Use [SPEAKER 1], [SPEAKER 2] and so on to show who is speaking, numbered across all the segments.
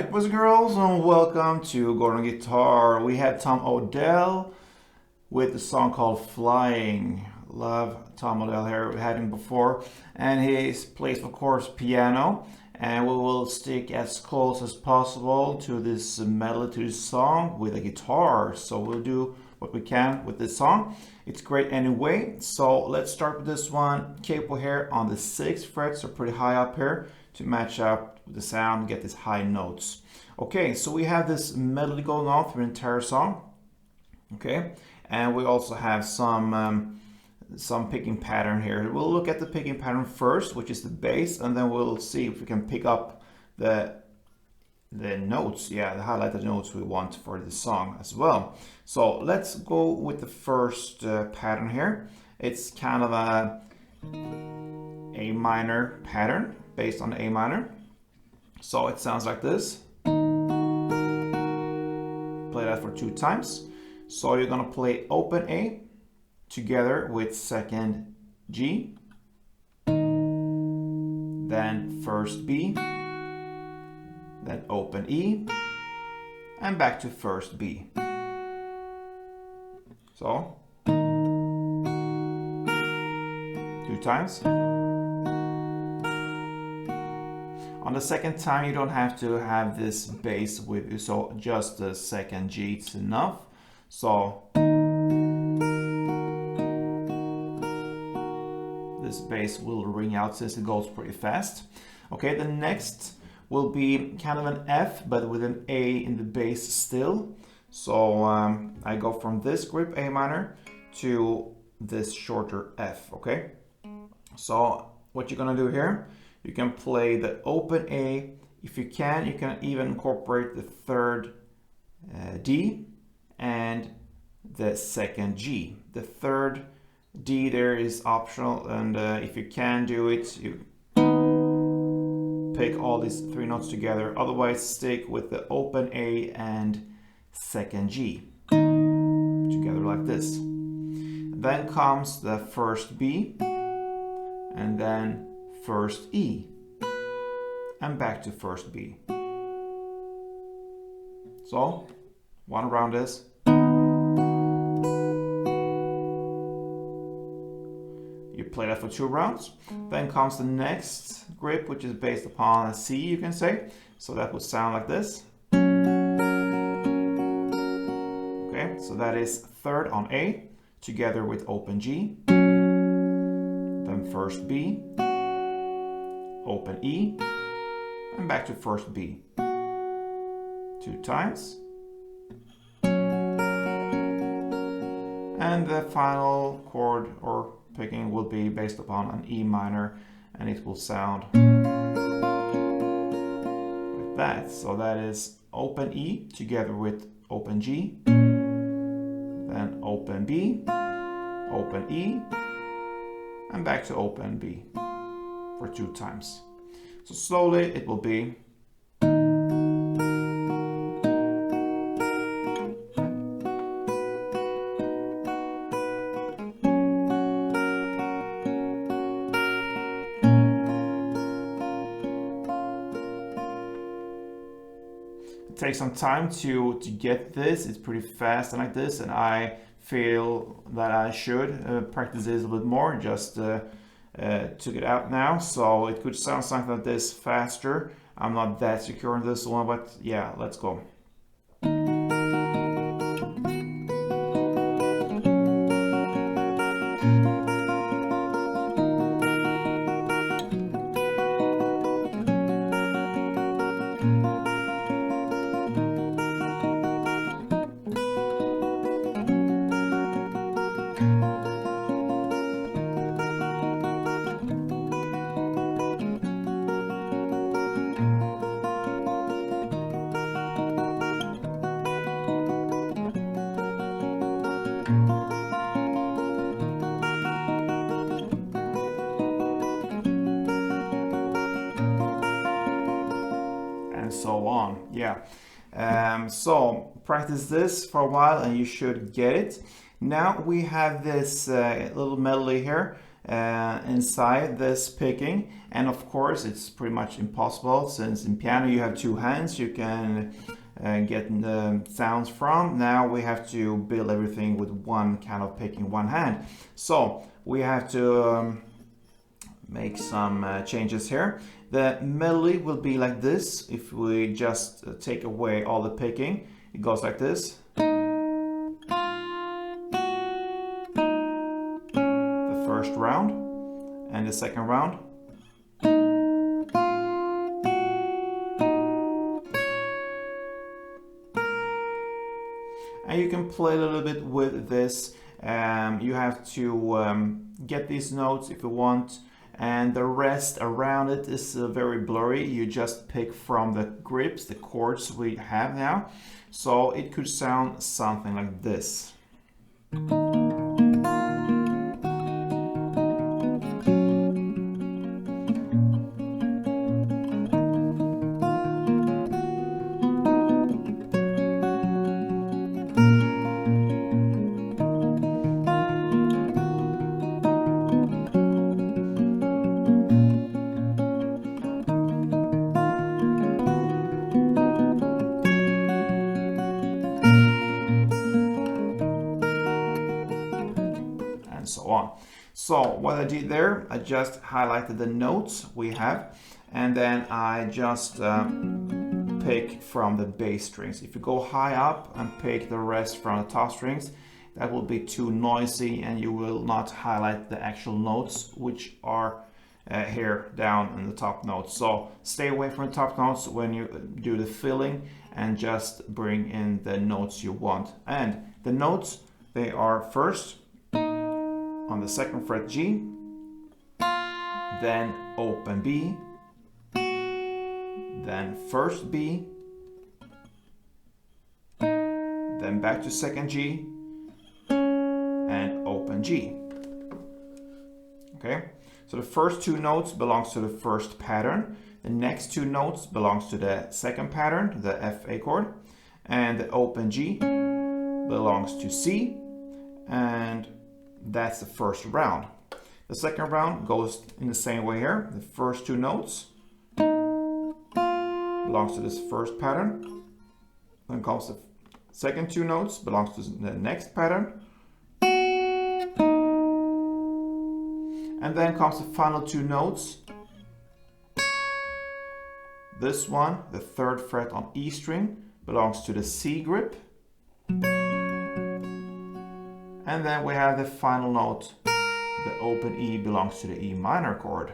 [SPEAKER 1] Alright, boys and girls, and welcome to Gordon Guitar. We had Tom Odell with the song called Flying. Love Tom Odell here. We had him before, and he plays, of course, piano. And we will stick as close as possible to this melody, to this song with a guitar. So we'll do what we can with this song. It's great anyway. So let's start with this one. Capo here on the 6th fret, so pretty high up here to match up with the sound, get these high notes. Okay, so we have this melody going on through the entire song. Okay, and we also have some picking pattern here. We'll look at the picking pattern first, which is the bass, and then we'll see if we can pick up the notes, the highlighted notes we want for the song as well. So let's go with the first pattern here. It's kind of a minor pattern based on A minor. So it sounds like this. Play that for 2 times. So you're gonna play open A together with second G, then first B, then open E, and back to first B. So 2 times. On the second time, you don't have to have this bass with you, so just the second G is enough. So this bass will ring out since it goes pretty fast. Okay, the next will be kind of an F, but with an A in the bass still. So I go from this grip A minor to this shorter F, okay? So what you're gonna do here, you can play the open A. If you can even incorporate the third D and the second G. The third D there is optional, and if you can do it, you pick all these 3 notes together. Otherwise, stick with the open A and second G together like this. Then comes the first B, and then first E, and back to first B. So 1 round is. You play that for 2 rounds. Then comes the next grip, which is based upon a C, you can say. So that would sound like this. Okay, so that is third on A together with open G. Then first B, open E, and back to first B. 2 times. And the final chord or picking will be based upon an E minor, and it will sound like that. So that is open E together with open G, then open B, open E, and back to open B for 2 times. So slowly it will be. Take some time to get this. It's pretty fast and like this, and I feel that I should practice this a little bit more. Just took it out now, so it could sound something like this faster. I'm not that secure in this one, but yeah, let's go. So on. So practice this for a while and you should get it. Now we have this little melody here, inside this picking, and of course it's pretty much impossible since in piano you have two hands you can get the sounds from. Now we have to build everything with one kind of picking, one hand. So we have to make some changes here. The melody will be like this if we just take away all the picking. It goes like this. The first round and the second round. And you can play a little bit with this. You have to get these notes if you want, and the rest around it is very blurry. You just pick from the grips, the chords we have now. So it could sound something like this. And so on. So what I did there, I just highlighted the notes we have, and then I just pick from the bass strings. If you go high up and pick the rest from the top strings, that will be too noisy and you will not highlight the actual notes which are here down in the top notes. So stay away from the top notes when you do the filling and just bring in the notes you want. And the notes, they are first on the second fret G, then open B, then first B, then back to second G, and open G. Okay, so the first two notes belongs to the first pattern, the next two notes belongs to the second pattern, the F A chord, and the open G belongs to C, and that's the first round. The second round goes in the same way here. The first two notes belongs to this first pattern. Then comes the second two notes belongs to the next pattern. And then comes the final two notes. This one, the third fret on E string, belongs to the C grip. And then we have the final note, the open E belongs to the E minor chord.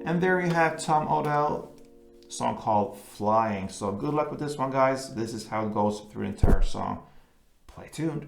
[SPEAKER 1] And there you have Tom Odell, song called Flying. So good luck with this one, guys. This is how it goes through the entire song. Play tuned.